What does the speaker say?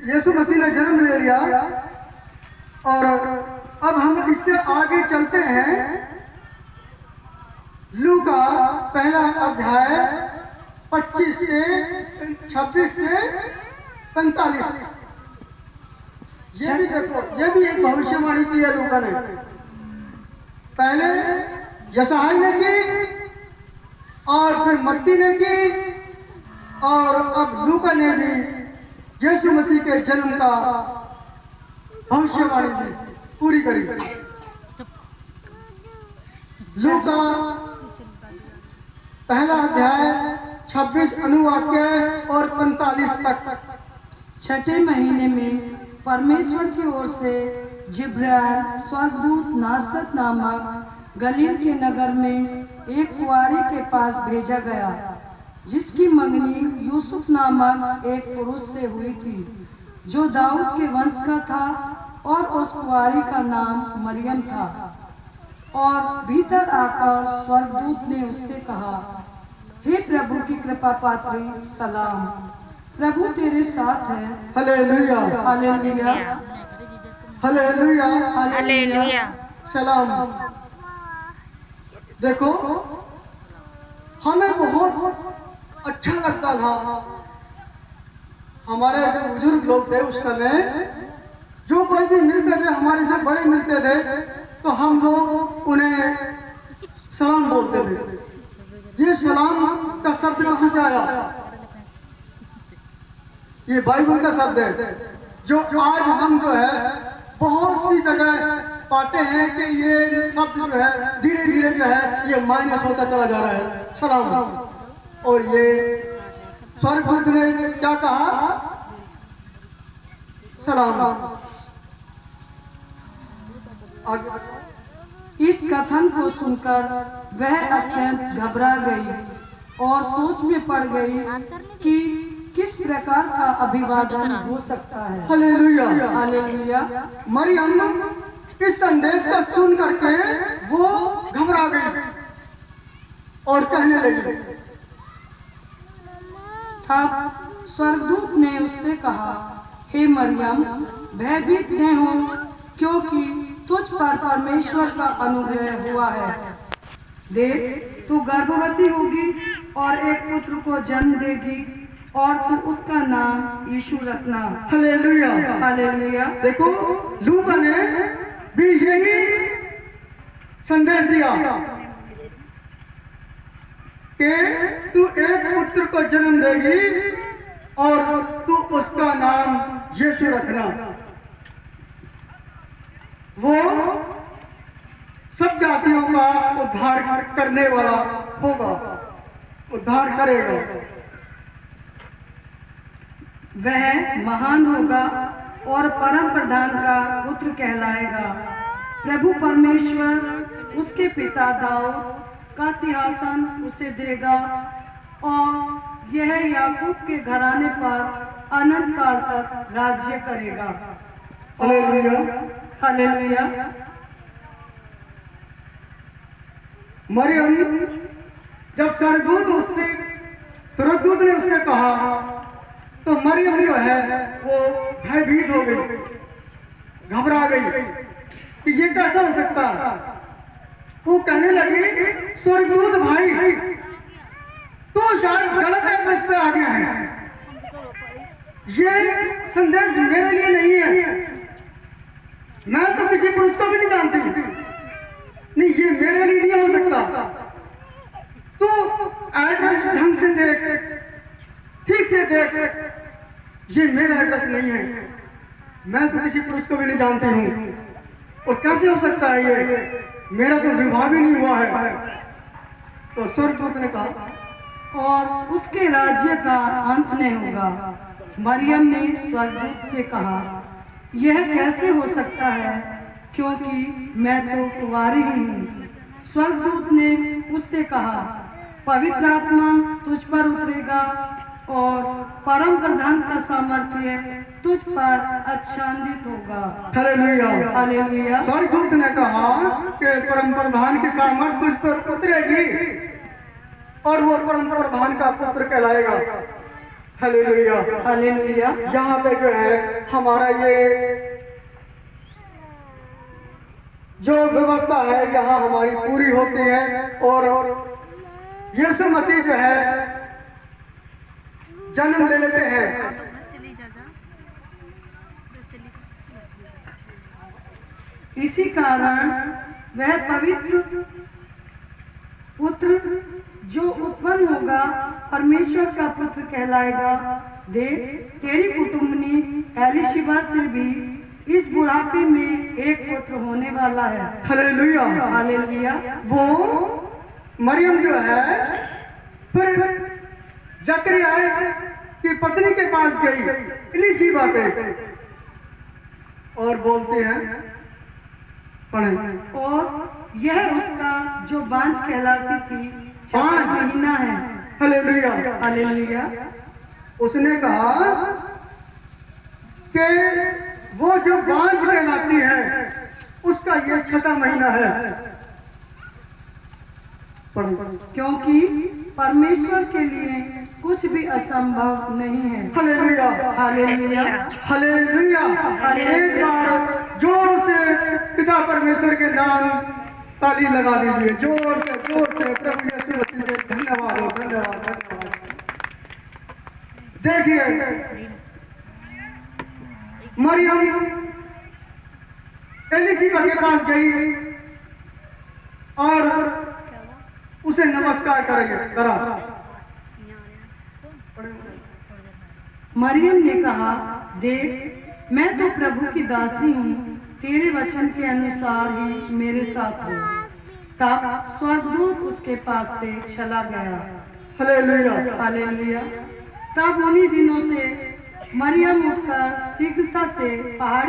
यीशु मसीह ने जन्म ले लिया और अब हम इससे आगे चलते हैं। लूका पहला अध्याय 25 से 26 से 45। ये भी देखो, ये भी एक भविष्यवाणी की है लूका ने। पहले यशायाह ने की और फिर मत्ती ने की और अब लूका ने भी यीशु मसीह के जन्म का भविष्यवाणी दी, पूरी करी। लूका पहला अध्याय 26 अनुवाक्य और 45 तक। छठे महीने में परमेश्वर की ओर से जिब्राइल स्वर्गदूत नासरत नामक गलील के नगर में एक कुंवारी के पास भेजा गया, जिसकी मंगनी यूसुफ नामक एक पुरुष से हुई थी, जो दाऊद के वंश का था, और उस कुंवारी का नाम मरियम था। और भीतर आकर स्वर्गदूत ने उससे कहा, हे प्रभु की कृपा पात्री, सलाम, प्रभु तेरे साथ है। Hallelujah, hallelujah, hallelujah, hallelujah. सलाम। देखो, हमें बहुत अच्छा लगता था। हमारे जो बुजुर्ग लोग थे उस समय, जो कोई भी मिलते थे, हमारे से बड़े मिलते थे, तो हम लोग उन्हें सलाम बोलते थे। ये सलाम का शब्द कहाँ से आया? ये बाइबल का शब्द है, जो आज हम जो है बहुत सी जगह पाते हैं कि ये शब्द जो है धीरे धीरे जो है ये माइनस होता चला जा रहा है, सलाम। और ये स्वर्गदूत ने क्या कहा? सलाम। इस कथन को सुनकर वह अत्यंत घबरा गई और सोच में पड़ गई कि किस प्रकार का अभिवादन हो सकता है। Hallelujah, hallelujah. मरियम इस संदेश को सुन करके वो घबरा गई और कहने लगी। तब स्वर्गदूत ने उससे कहा, हे मरियम, भयभीत न हो, क्योंकि तुझ पर परमेश्वर का अनुग्रह हुआ है। देख, तू गर्भवती होगी और एक पुत्र को जन्म देगी और तू उसका नाम यीशु रखना। Hallelujah, hallelujah. देखो, लूका ने भी यही संदेश दिया कि तू एक पुत्र को जन्म देगी और तू उसका नाम यीशु रखना। वो सब जातियों का उद्धार करने वाला होगा, उद्धार करेगा। वह महान होगा और परम प्रधान का पुत्र कहलाएगा। प्रभु परमेश्वर उसके पिता दाऊद का सिंहासन उसे देगा और यह याकूब के घराने पर अनंत काल तक राज्य करेगा। Hallelujah, hallelujah. मरियम जब स्वर्गदूत ने उससे कहा तो मरियम जो है वो भयभीत हो गई, घबरा गई कि ये कैसा हो सकता है। वो कहने लगी, स्वर्गदूत भाई, तो शायद गलत एड्रेस पे आ गया है। ये संदेश मेरे लिए नहीं है, मैं तो किसी पुरुष को भी नहीं जानती। नहीं, ये मेरे लिए नहीं हो सकता। तो एड्रेस ढंग से देख, ठीक से देख, ये मेरा एड्रेस नहीं है, मैं तो किसी पुरुष को भी नहीं जानती हूँ, और कैसे हो सकता है ये, मेरा तो विवाह भी नहीं हुआ है। तो स्वर्गदूत ने कहा, और उसके राज्य का अंत नहीं होगा। मरियम ने स्वर्गदूत से कहा, यह कैसे हो सकता है, क्योंकि मैं तो कुंवारी ही हूँ। स्वर्गदूत ने उससे कहा, पवित्र आत्मा तुझ पर उतरेगा और परम प्रधान का सामर्थ्य तुझ पर आच्छादित होगा। Hallelujah, hallelujah. स्वर्गदूत ने कहा कि परम प्रधान की सामर्थ तुझ पर उतरेगी और वो परम प्रधान का पुत्र कहलाएगा। हालेलुया। हालेलुया। यहाँ पे जो है हमारा ये जो व्यवस्था है यहाँ हमारी पूरी होती है और यीशु मसीह जो है जन्म ले लेते हैं। इसी कारण वह पवित्र पुत्र जो उत्पन्न होगा परमेश्वर का पुत्र कहलाएगा। देख, तेरी कुटुंबनी एलिशिबा से भी इस बुढ़ापे में एक पुत्र होने वाला है। हालेलुया। हालेलुया। वो मरियम जो है फिर जकरिया की पत्नी के पास गई एलिशिबा पे और बोलते हैं पढ़े। और यह उसका जो बांझ कहलाती थी 6 महीना है। हालेलुया। हालेलुया। उसने कहा कि वो जो बांझ कहलाती है उसका ये 6वां महीना है। क्योंकि परमेश्वर के लिए कुछ भी असंभव नहीं है। हालेलुया। हालेलुया। हालेलुया। एक बार जोर से पिता परमेश्वर के नाम ताली लगा दीजिए, जोर से प्रभु यीशु मसीह के धन्यवाद हो, धन्यवाद धन्यवाद। देखिए मरियम एलिशिबा के पास गई और उसे नमस्कार करा। मरियम ने कहा, देख, मैं तो प्रभु की दासी हूँ, तेरे वचन के अनुसार ही मेरे साथ हो। तब स्वर्गदूत उसके पास से चला गया। हालेलुया। हालेलुया। तब उन्हीं दिनों से मरियम उठकर शीघ्रता से पहाड़ी